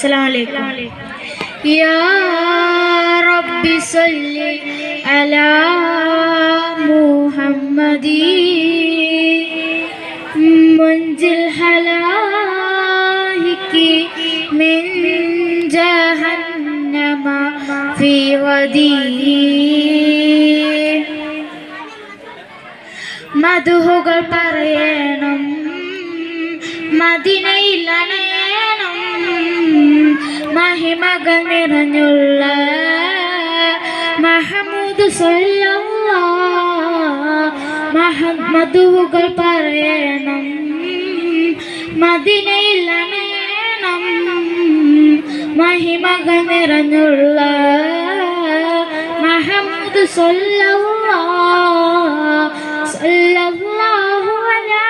अस्सलाम वालेकुम। या रब्बी सल्ली अला मुहम्मदी मुंजिल हलाइकी मिन जहन्नम फी वदी। മധുഹുകൾ പറയണം മദീനയിൽ അണയണം മഹിമകൾ നിറഞ്ഞുള്ള മുഹമ്മദ് സല്ലല്ലാഹു മധുഹുകൾ പറയണം മദീനയിൽ അണയണം മഹിമകൾ നിറഞ്ഞുള്ള മുഹമ്മദ് സല്ലല്ലാഹു അലാ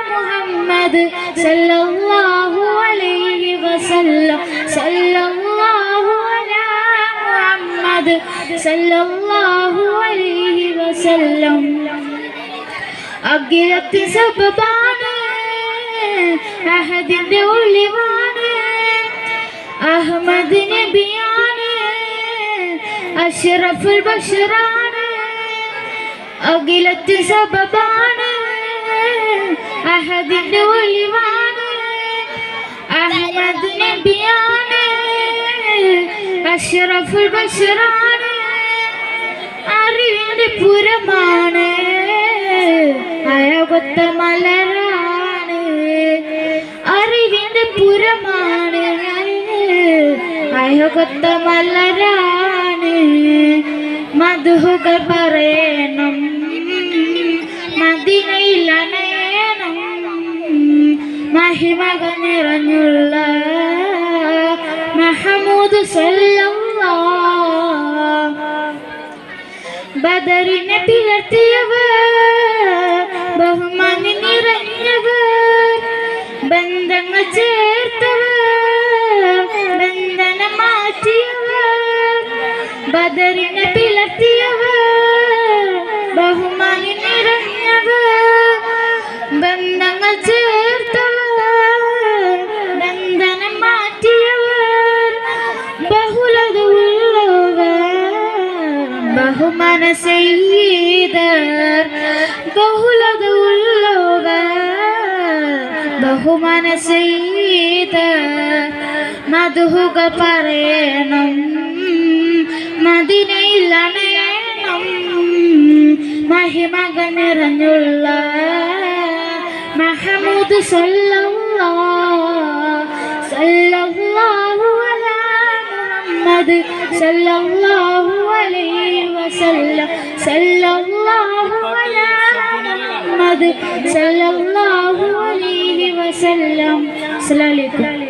മുഹമ്മദ് സല്ലല്ലാഹു അലൈഹി വസല്ലം സല്ലല്ലാഹു അലാ മുഹമ്മദ് സല്ലല്ലാഹു അലൈഹി വസല്ലം। അഖിലത്തിൻ സബബാണ് അഹദിന്റെ ഒളിവാണ് അഹ്മദ് നബിയാണ് അഷ്റഫുൽ ബഷറാണ് അഖിലത്തിൻ സബബാണ് അഹദിന്റെ ഒളിവാണ് അഹ്മദ് നബിയാണ് അഷ്റഫുൽ ബഷറാണ് അറിവിന്റെ പുരമാണ് അഴകൊത്ത മലരാണ് അറിവിന്റെ പുരമാണ് അഴകൊത്ത മലരാണ് മധുഹുകൾ പറയണം മദീനയിൽ അണയണം മഹിമകൾ നിറഞ്ഞുള്ള മുഹമ്മദ് സല്ലല്ലാഹു ബദറിനെ പിളർത്തിയവർ ബഹുമാനി നിറഞ്ഞവർ ബന്ധങ്ങൾ ചേർത്തവർ ബന്ധനം മാറ്റിയവർ ബദറിനെ പിളർത്തിയവർ ബഹുമാനി നിറഞ്ഞവർ ബന്ധങ്ങൾ ചേർത്തവർ ബന്ധനം മാറ്റിയവർ ബഹുലത ഉള്ളവർ ബഹുമാന ചെയ്തർ ബഹുലത ഉള്ളവർ ബഹുമാന ചെയ്തർ മധുഹുകൾ പറയണം മദീനയിൽ അണയണം മഹിമകൾ നിറഞ്ഞുള്ള മുഹമ്മദ് സല്ലല്ലാഹു അലാ മുഹമ്മദ് സല്ലല്ലാഹു അലൈഹി വസല്ലം സല്ലല്ലാഹു അലാ മുഹമ്മദ് സല്ലല്ലാഹു അലൈഹി വസല്ലം. അസ്സലാമു അലൈക്കും.